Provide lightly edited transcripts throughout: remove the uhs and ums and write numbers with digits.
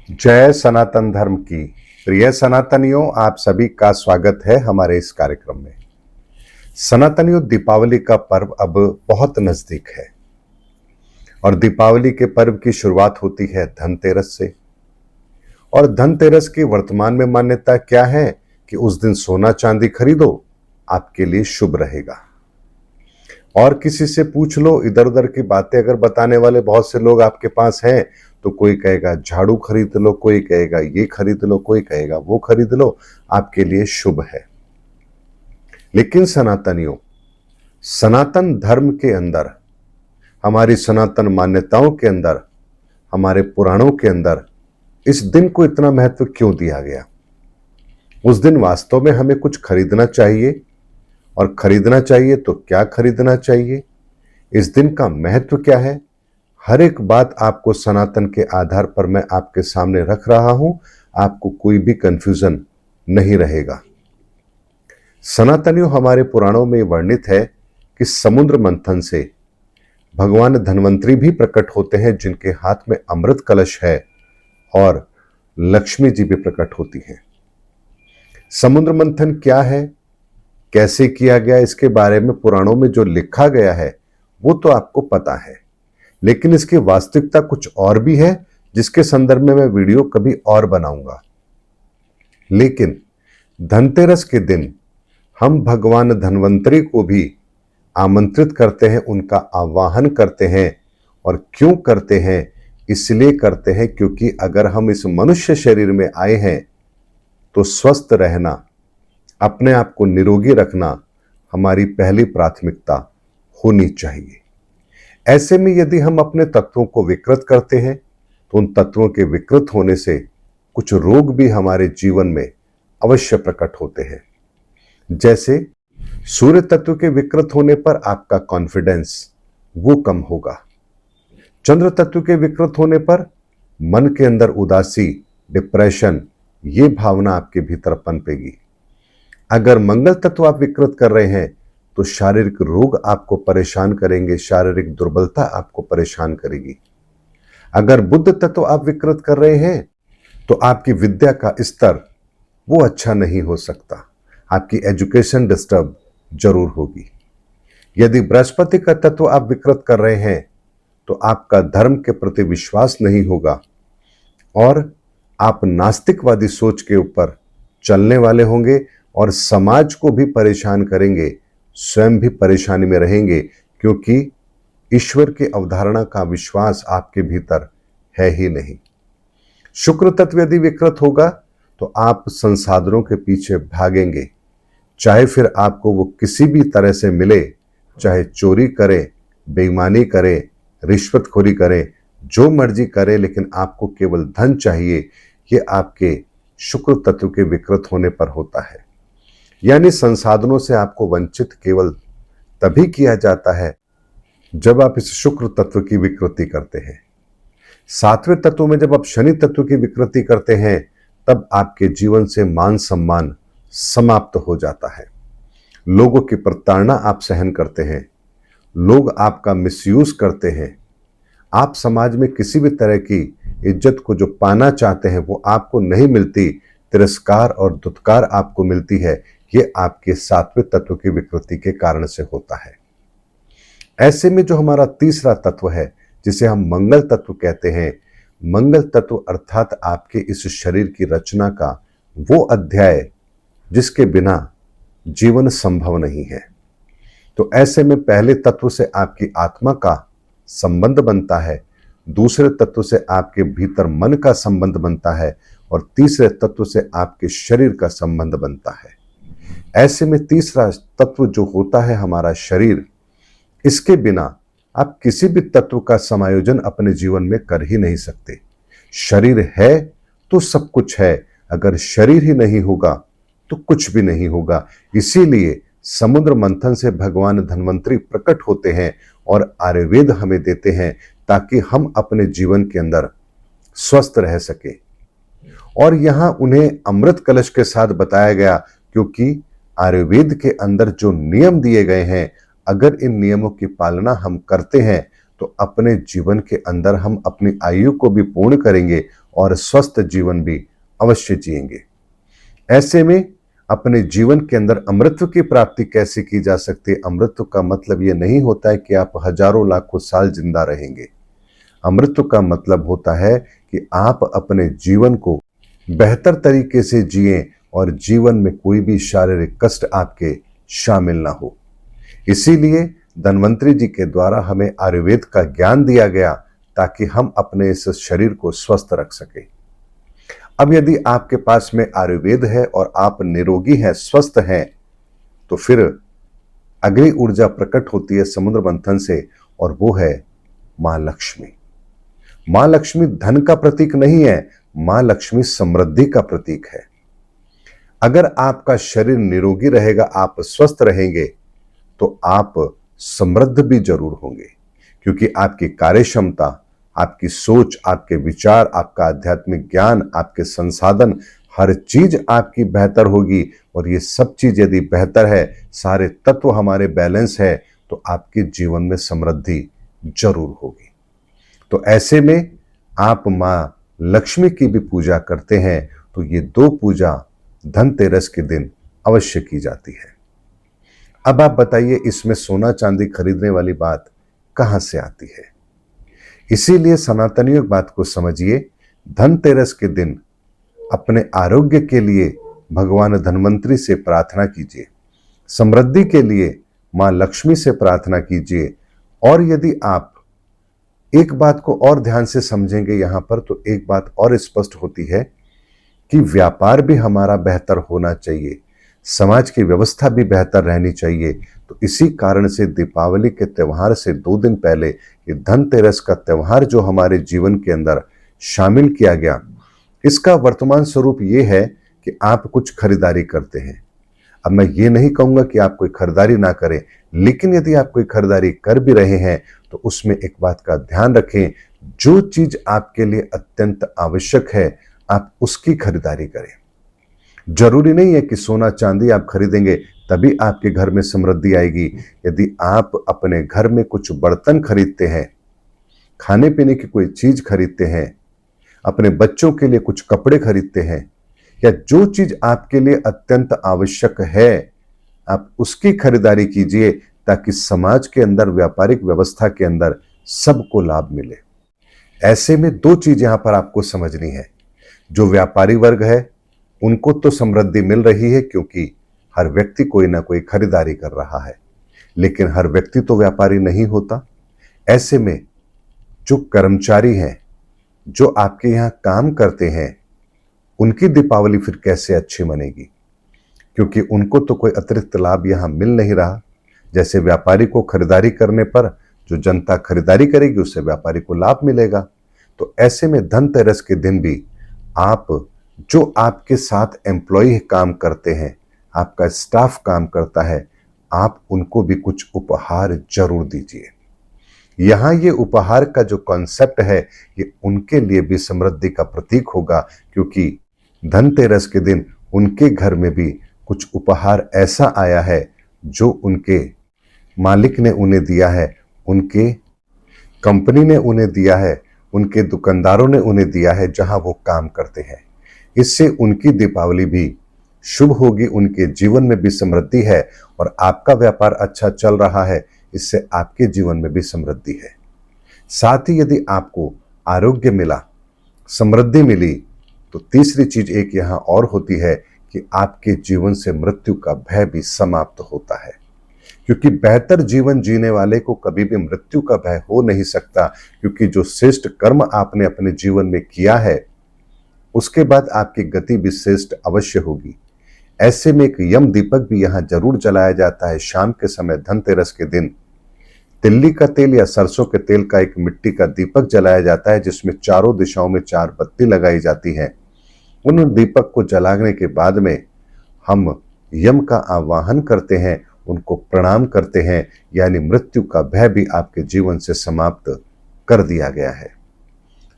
जय सनातन धर्म की। प्रिय सनातनियों, आप सभी का स्वागत है हमारे इस कार्यक्रम में। सनातनियों, दीपावली का पर्व अब बहुत नजदीक है और दीपावली के पर्व की शुरुआत होती है धनतेरस से। और धनतेरस की वर्तमान में मान्यता क्या है कि उस दिन सोना चांदी खरीदो, आपके लिए शुभ रहेगा। और किसी से पूछ लो, इधर उधर की बातें अगर बताने वाले बहुत से लोग आपके पास हैं, तो कोई कहेगा झाड़ू खरीद लो, कोई कहेगा ये खरीद लो, कोई कहेगा वो खरीद लो, आपके लिए शुभ है। लेकिन सनातनियों, सनातन धर्म के अंदर, हमारी सनातन मान्यताओं के अंदर, हमारे पुराणों के अंदर इस दिन को इतना महत्व क्यों दिया गया? उस दिन वास्तव में हमें कुछ खरीदना चाहिए, और खरीदना चाहिए तो क्या खरीदना चाहिए? इस दिन का महत्व क्या है? हर एक बात आपको सनातन के आधार पर मैं आपके सामने रख रहा हूं। आपको कोई भी कंफ्यूजन नहीं रहेगा। सनातनियों, हमारे पुराणों में वर्णित है कि समुद्र मंथन से भगवान धन्वंतरी भी प्रकट होते हैं, जिनके हाथ में अमृत कलश है, और लक्ष्मी जी भी प्रकट होती हैं। समुद्र मंथन क्या है, कैसे किया गया, इसके बारे में पुराणों में जो लिखा गया है वो तो आपको पता है, लेकिन इसकी वास्तविकता कुछ और भी है, जिसके संदर्भ में मैं वीडियो कभी और बनाऊंगा। लेकिन धनतेरस के दिन हम भगवान धन्वंतरी को भी आमंत्रित करते हैं, उनका आवाहन करते हैं। और क्यों करते हैं? इसलिए करते हैं क्योंकि अगर हम इस मनुष्य शरीर में आए हैं तो स्वस्थ रहना, अपने आप को निरोगी रखना हमारी पहली प्राथमिकता होनी चाहिए। ऐसे में यदि हम अपने तत्वों को विकृत करते हैं, तो उन तत्वों के विकृत होने से कुछ रोग भी हमारे जीवन में अवश्य प्रकट होते हैं। जैसे सूर्य तत्व के विकृत होने पर आपका कॉन्फिडेंस वो कम होगा। चंद्र तत्व के विकृत होने पर मन के अंदर उदासी, डिप्रेशन, ये भावना आपके भीतर पनपेगी। अगर मंगल तत्व आप विकृत कर रहे हैं तो शारीरिक रोग आपको परेशान करेंगे, शारीरिक दुर्बलता आपको परेशान करेगी। अगर बुध तत्व आप विकृत कर रहे हैं तो आपकी विद्या का स्तर वो अच्छा नहीं हो सकता, आपकी एजुकेशन डिस्टर्ब जरूर होगी। यदि बृहस्पति का तत्व आप विकृत कर रहे हैं तो आपका धर्म के प्रति विश्वास नहीं होगा, और आप नास्तिकवादी सोच के ऊपर चलने वाले होंगे और समाज को भी परेशान करेंगे, स्वयं भी परेशानी में रहेंगे, क्योंकि ईश्वर की अवधारणा का विश्वास आपके भीतर है ही नहीं। शुक्र तत्व यदि विकृत होगा तो आप संसाधनों के पीछे भागेंगे, चाहे फिर आपको वो किसी भी तरह से मिले, चाहे चोरी करें, बेईमानी करें, रिश्वतखोरी करें, जो मर्जी करें, लेकिन आपको केवल धन चाहिए। ये आपके शुक्र तत्व के विकृत होने पर होता है। यानी संसाधनों से आपको वंचित केवल तभी किया जाता है जब आप इस शुक्र तत्व की विकृति करते हैं। सातवें तत्व में जब आप शनि तत्व की विकृति करते हैं, तब आपके जीवन से मान सम्मान समाप्त हो जाता है। लोगों की प्रताड़ना आप सहन करते हैं, लोग आपका मिसयूज करते हैं, आप समाज में किसी भी तरह की इज्जत को जो पाना चाहते हैं वो आपको नहीं मिलती, तिरस्कार और दुत्कार आपको मिलती है। ये आपके सातवें तत्व की विकृति के कारण से होता है। ऐसे में जो हमारा तीसरा तत्व है, जिसे हम मंगल तत्व कहते हैं, मंगल तत्व अर्थात आपके इस शरीर की रचना का वो अध्याय जिसके बिना जीवन संभव नहीं है। तो ऐसे में पहले तत्व से आपकी आत्मा का संबंध बनता है, दूसरे तत्व से आपके भीतर मन का संबंध बनता है, और तीसरे तत्व से आपके शरीर का संबंध बनता है। ऐसे में तीसरा तत्व जो होता है हमारा शरीर, इसके बिना आप किसी भी तत्व का समायोजन अपने जीवन में कर ही नहीं सकते। शरीर है तो सब कुछ है, अगर शरीर ही नहीं होगा तो कुछ भी नहीं होगा। इसीलिए समुद्र मंथन से भगवान धन्वंतरी प्रकट होते हैं और आयुर्वेद हमें देते हैं, ताकि हम अपने जीवन के अंदर स्वस्थ रह सके। और यहां उन्हें अमृत कलश के साथ बताया गया, क्योंकि आयुर्वेद के अंदर जो नियम दिए गए हैं, अगर इन नियमों की पालना हम करते हैं तो अपने जीवन के अंदर हम अपनी आयु को भी पूर्ण करेंगे और स्वस्थ जीवन भी अवश्य जिएंगे। ऐसे में अपने जीवन के अंदर अमृतत्व की प्राप्ति कैसे की जा सकती है? अमृतत्व का मतलब यह नहीं होता है कि आप हजारों लाखों साल जिंदा रहेंगे। अमृतत्व का मतलब होता है कि आप अपने जीवन को बेहतर तरीके से जिएं और जीवन में कोई भी शारीरिक कष्ट आपके शामिल ना हो। इसीलिए धन्वंतरी जी के द्वारा हमें आयुर्वेद का ज्ञान दिया गया ताकि हम अपने इस शरीर को स्वस्थ रख सकें। अब यदि आपके पास में आयुर्वेद है और आप निरोगी हैं, स्वस्थ हैं, तो फिर अगली ऊर्जा प्रकट होती है समुद्र मंथन से, और वो है मां लक्ष्मी। मां लक्ष्मी धन का प्रतीक नहीं है, मां लक्ष्मी समृद्धि का प्रतीक है। अगर आपका शरीर निरोगी रहेगा, आप स्वस्थ रहेंगे, तो आप समृद्ध भी जरूर होंगे, क्योंकि आपकी कार्य क्षमता, आपकी सोच, आपके विचार, आपका आध्यात्मिक ज्ञान, आपके संसाधन, हर चीज आपकी बेहतर होगी। और ये सब चीज यदि बेहतर है, सारे तत्व हमारे बैलेंस है, तो आपके जीवन में समृद्धि जरूर होगी। तो ऐसे में आप मां लक्ष्मी की भी पूजा करते हैं, तो ये दो पूजा धनतेरस के दिन अवश्य की जाती है। अब आप बताइए, इसमें सोना चांदी खरीदने वाली बात कहां से आती है? इसीलिए सनातनियों बात को समझिए। धनतेरस के दिन अपने आरोग्य के लिए भगवान धन्वंतरी से प्रार्थना कीजिए, समृद्धि के लिए मां लक्ष्मी से प्रार्थना कीजिए। और यदि आप एक बात को और ध्यान से समझेंगे यहां पर, तो एक बात और स्पष्ट होती है कि व्यापार भी हमारा बेहतर होना चाहिए, समाज की व्यवस्था भी बेहतर रहनी चाहिए। तो इसी कारण से दीपावली के त्यौहार से 2 दिन पहले ये धनतेरस का त्यौहार जो हमारे जीवन के अंदर शामिल किया गया, इसका वर्तमान स्वरूप ये है कि आप कुछ खरीदारी करते हैं। अब मैं ये नहीं कहूंगा कि आप कोई खरीदारी ना करें, लेकिन यदि आप कोई खरीदारी कर भी रहे हैं तो उसमें एक बात का ध्यान रखें, जो चीज आपके लिए अत्यंत आवश्यक है आप उसकी खरीदारी करें। जरूरी नहीं है कि सोना चांदी आप खरीदेंगे तभी आपके घर में समृद्धि आएगी। यदि आप अपने घर में कुछ बर्तन खरीदते हैं, खाने पीने की कोई चीज खरीदते हैं, अपने बच्चों के लिए कुछ कपड़े खरीदते हैं, या जो चीज आपके लिए अत्यंत आवश्यक है आप उसकी खरीदारी कीजिए, ताकि समाज के अंदर, व्यापारिक व्यवस्था के अंदर सबको लाभ मिले। ऐसे में 2 चीज यहां पर आपको समझनी है। जो व्यापारी वर्ग है उनको तो समृद्धि मिल रही है, क्योंकि हर व्यक्ति कोई ना कोई खरीदारी कर रहा है, लेकिन हर व्यक्ति तो व्यापारी नहीं होता। ऐसे में जो कर्मचारी हैं, जो आपके यहां काम करते हैं, उनकी दीपावली फिर कैसे अच्छी मनेगी? क्योंकि उनको तो कोई अतिरिक्त लाभ यहां मिल नहीं रहा। जैसे व्यापारी को खरीदारी करने पर जो जनता खरीदारी करेगी उससे व्यापारी को लाभ मिलेगा। तो ऐसे में धनतेरस के दिन भी आप, जो आपके साथ एम्प्लॉय काम करते हैं, आपका स्टाफ काम करता है, आप उनको भी कुछ उपहार जरूर दीजिए। यहां ये उपहार का जो कॉन्सेप्ट है, ये उनके लिए भी समृद्धि का प्रतीक होगा, क्योंकि धनतेरस के दिन उनके घर में भी कुछ उपहार ऐसा आया है जो उनके मालिक ने उन्हें दिया है, उनके कंपनी ने उन्हें दिया है, उनके दुकानदारों ने उन्हें दिया है जहां वो काम करते हैं। इससे उनकी दीपावली भी शुभ होगी, उनके जीवन में भी समृद्धि है, और आपका व्यापार अच्छा चल रहा है, इससे आपके जीवन में भी समृद्धि है। साथ ही यदि आपको आरोग्य मिला, समृद्धि मिली, तो तीसरी चीज एक यहां और होती है कि आपके जीवन से मृत्यु का भय भी समाप्त होता है। क्योंकि बेहतर जीवन जीने वाले को कभी भी मृत्यु का भय हो नहीं सकता, क्योंकि जो श्रेष्ठ कर्म आपने अपने जीवन में किया है उसके बाद आपकी गति भी श्रेष्ठ अवश्य होगी। ऐसे में एक यम दीपक भी यहां जरूर जलाया जाता है शाम के समय, धनतेरस के दिन। तिल्ली का तेल या सरसों के तेल का एक मिट्टी का दीपक जलाया जाता है, जिसमें चारों दिशाओं में 4 बत्ती लगाई जाती हैं। उन दीपक को जलाने के बाद में हम यम का आवाहन करते हैं, उनको प्रणाम करते हैं, यानी मृत्यु का भय भी आपके जीवन से समाप्त कर दिया गया है।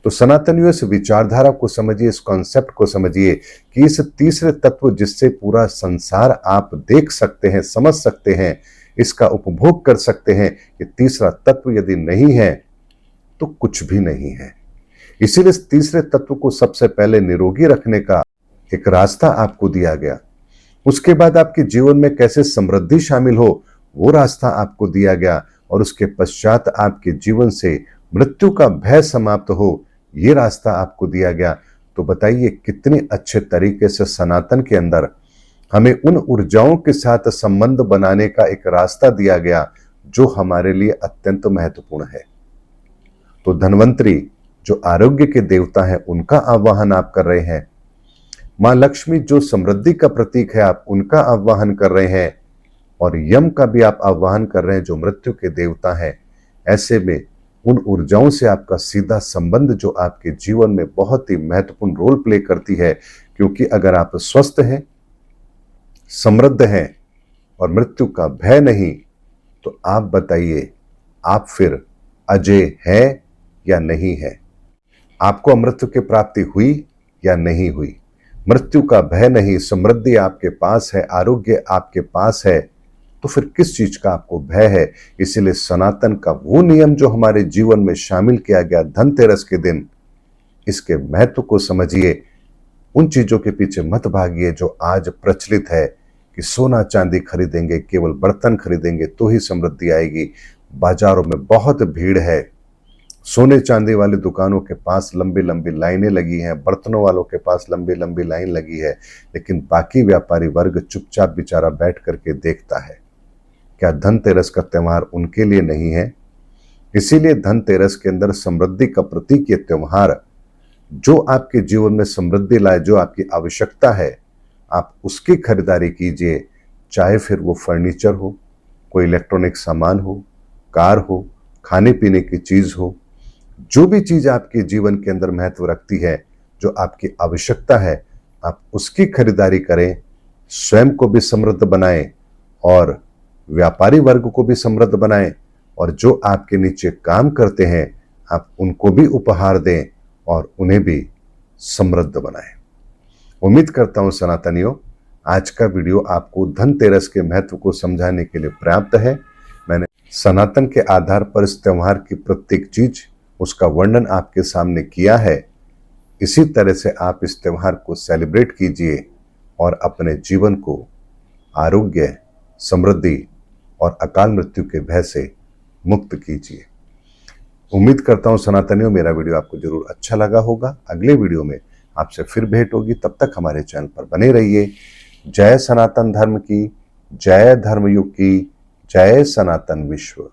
तो सनातनियों इस विचारधारा को समझिए, इस कॉन्सेप्ट को समझिए कि इस तीसरे तत्व जिससे पूरा संसार आप देख सकते हैं, समझ सकते हैं, इसका उपभोग कर सकते हैं, ये तीसरा तत्व यदि नहीं है तो कुछ भी नहीं है। इसीलिए इस तीसरे तत्व को सबसे पहले निरोगी रखने का एक रास्ता आपको दिया गया। उसके बाद आपके जीवन में कैसे समृद्धि शामिल हो वो रास्ता आपको दिया गया, और उसके पश्चात आपके जीवन से मृत्यु का भय समाप्त हो ये रास्ता आपको दिया गया। तो बताइए कितने अच्छे तरीके से सनातन के अंदर हमें उन ऊर्जाओं के साथ संबंध बनाने का एक रास्ता दिया गया जो हमारे लिए अत्यंत महत्वपूर्ण है। तो धन्वंतरी जो आरोग्य के देवता हैं उनका आवाहन आप कर रहे हैं, मां लक्ष्मी जो समृद्धि का प्रतीक है आप उनका आवाहन कर रहे हैं, और यम का भी आप आवाहन कर रहे हैं जो मृत्यु के देवता हैं। ऐसे में उन ऊर्जाओं से आपका सीधा संबंध जो आपके जीवन में बहुत ही महत्वपूर्ण रोल प्ले करती है, क्योंकि अगर आप स्वस्थ हैं, समृद्ध हैं और मृत्यु का भय नहीं, तो आप बताइए आप फिर अजय है या नहीं है? आपको अमृत की प्राप्ति हुई या नहीं हुई? मृत्यु का भय नहीं, समृद्धि आपके पास है, आरोग्य आपके पास है, तो फिर किस चीज का आपको भय है? इसीलिए सनातन का वो नियम जो हमारे जीवन में शामिल किया गया धनतेरस के दिन, इसके महत्व को समझिए। उन चीजों के पीछे मत भागिए जो आज प्रचलित है कि सोना चांदी खरीदेंगे, केवल बर्तन खरीदेंगे तो ही समृद्धि आएगी। बाजारों में बहुत भीड़ है, सोने चांदी वाली दुकानों के पास लंबी लंबी लाइनें लगी हैं, बर्तनों वालों के पास लंबी लंबी लाइन लगी है, लेकिन बाकी व्यापारी वर्ग चुपचाप बेचारा बैठ करके देखता है। क्या धनतेरस का त्योहार उनके लिए नहीं है? इसीलिए धनतेरस के अंदर समृद्धि का प्रतीक ये त्योहार जो आपके जीवन में समृद्धि लाए, जो आपकी आवश्यकता है, आप उसकी खरीदारी कीजिए। चाहे फिर वो फर्नीचर हो, कोई इलेक्ट्रॉनिक सामान हो, कार हो, खाने पीने की चीज हो, जो भी चीज आपके जीवन के अंदर महत्व रखती है, जो आपकी आवश्यकता है, आप उसकी खरीदारी करें, स्वयं को भी समृद्ध बनाएं और व्यापारी वर्ग को भी समृद्ध बनाएं, और जो आपके नीचे काम करते हैं आप उनको भी उपहार दें और उन्हें भी समृद्ध बनाएं। उम्मीद करता हूं सनातनियों आज का वीडियो आपको धनतेरस के महत्व को समझाने के लिए पर्याप्त है। मैंने सनातन के आधार पर इस त्योहार की प्रत्येक चीज उसका वर्णन आपके सामने किया है। इसी तरह से आप इस त्योहार को सेलिब्रेट कीजिए और अपने जीवन को आरोग्य, समृद्धि और अकाल मृत्यु के भय से मुक्त कीजिए। उम्मीद करता हूं सनातनियों मेरा वीडियो आपको जरूर अच्छा लगा होगा। अगले वीडियो में आपसे फिर भेंट होगी, तब तक हमारे चैनल पर बने रहिए। जय सनातन धर्म की, जय धर्मयुग की, जय सनातन विश्व।